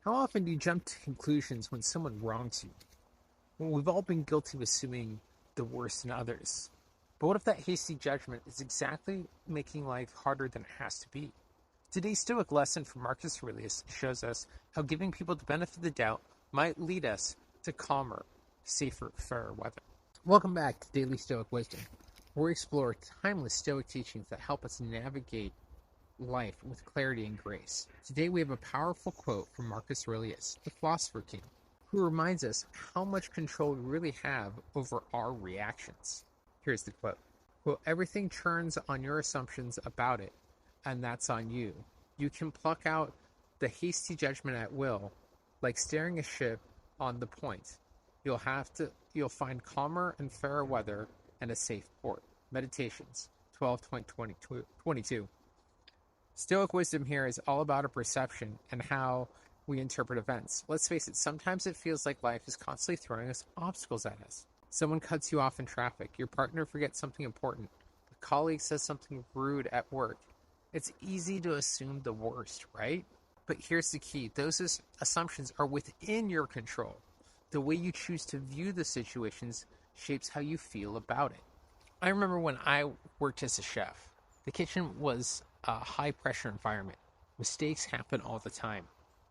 How often do you jump to conclusions when someone wrongs you? Well, we've all been guilty of assuming the worst in others. But what if that hasty judgment is exactly making life harder than it has to be? Today's Stoic lesson from Marcus Aurelius shows us how giving people the benefit of the doubt might lead us to calmer, safer, fairer weather. Welcome back to Daily Stoic Wisdom, where we explore timeless Stoic teachings that help us navigate life with clarity and grace. Today we have a powerful quote from Marcus Aurelius, the philosopher king, who reminds us how much control we really have over our reactions. Here's the quote. Quote, everything turns on your assumptions about it, and that's on you. You can pluck out the hasty judgment at will, like steering a ship on the point. You'll find calmer and fairer weather and a safe port. Meditations 12.22. Stoic wisdom here is all about a perception and how we interpret events. Let's face it, sometimes it feels like life is constantly throwing us obstacles at us. Someone cuts you off in traffic, your partner forgets something important, a colleague says something rude at work. It's easy to assume the worst, right? But here's the key. Those assumptions are within your control. The way you choose to view the situations shapes how you feel about it. I remember when I worked as a chef, the kitchen was a high-pressure environment. Mistakes happen all the time.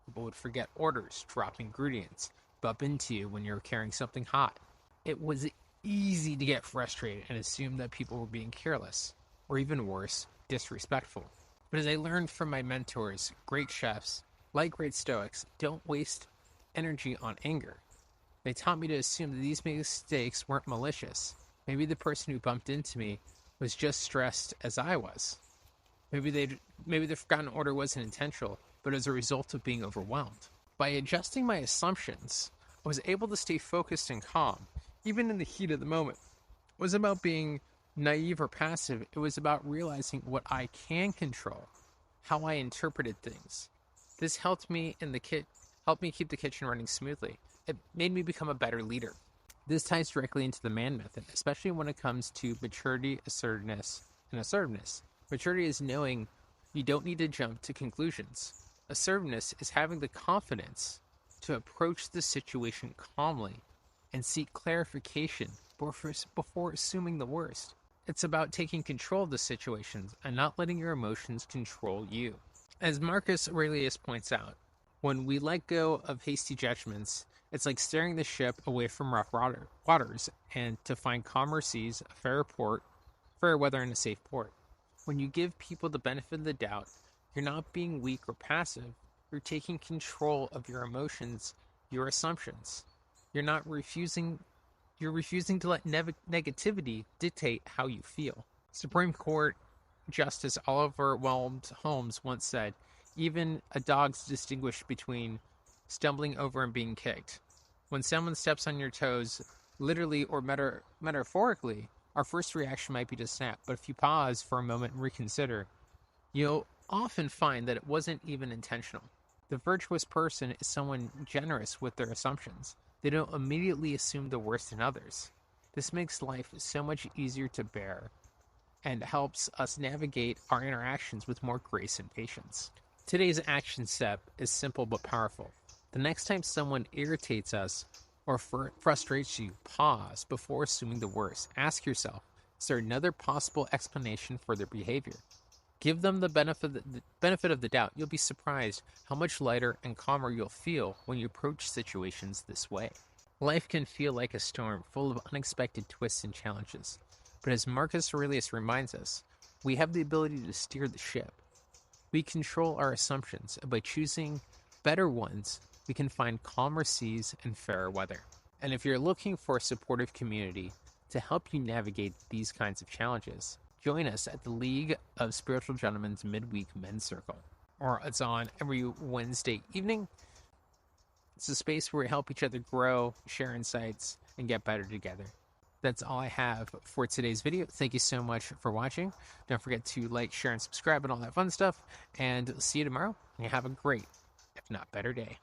People would forget orders, drop ingredients, bump into you when you're carrying something hot. It was easy to get frustrated and assume that people were being careless, or even worse, disrespectful. But as I learned from my mentors, great chefs, like great Stoics, don't waste energy on anger. They taught me to assume that these mistakes weren't malicious. Maybe the person who bumped into me was just stressed as I was. Maybe the forgotten order wasn't intentional, but as a result of being overwhelmed. By adjusting my assumptions, I was able to stay focused and calm, even in the heat of the moment. It wasn't about being naive or passive. It was about realizing what I can control, how I interpreted things. This helped me keep the kitchen running smoothly. It made me become a better leader. This ties directly into the man method, especially when it comes to maturity, assertiveness, and assertiveness. Maturity is knowing you don't need to jump to conclusions. Assertiveness is having the confidence to approach the situation calmly and seek clarification before assuming the worst. It's about taking control of the situations and not letting your emotions control you. As Marcus Aurelius points out, when we let go of hasty judgments, it's like steering the ship away from rough waters and to find calmer seas, a fair weather, and a safe port. When you give people the benefit of the doubt, you're not being weak or passive. You're taking control of your emotions, your assumptions. You're refusing to let negativity dictate how you feel. Supreme Court Justice Oliver Wendell Holmes once said, even a dog's distinguished between stumbling over and being kicked. When someone steps on your toes, literally or metaphorically, our first reaction might be to snap, but if you pause for a moment and reconsider, you'll often find that it wasn't even intentional. The virtuous person is someone generous with their assumptions. They don't immediately assume the worst in others. This makes life so much easier to bear and helps us navigate our interactions with more grace and patience. Today's action step is simple but powerful. The next time someone irritates us or frustrates you, pause before assuming the worst. Ask yourself, is there another possible explanation for their behavior? Give them the benefit of the doubt. You'll be surprised how much lighter and calmer you'll feel when you approach situations this way. Life can feel like a storm full of unexpected twists and challenges. But as Marcus Aurelius reminds us, we have the ability to steer the ship. We control our assumptions, and by choosing better ones, we can find calmer seas and fairer weather. And if you're looking for a supportive community to help you navigate these kinds of challenges, join us at the League of Spiritual Gentlemen's Midweek Men's Circle. It's on every Wednesday evening. It's a space where we help each other grow, share insights, and get better together. That's all I have for today's video. Thank you so much for watching. Don't forget to like, share, and subscribe and all that fun stuff. And see you tomorrow. And you have a great, if not better, day.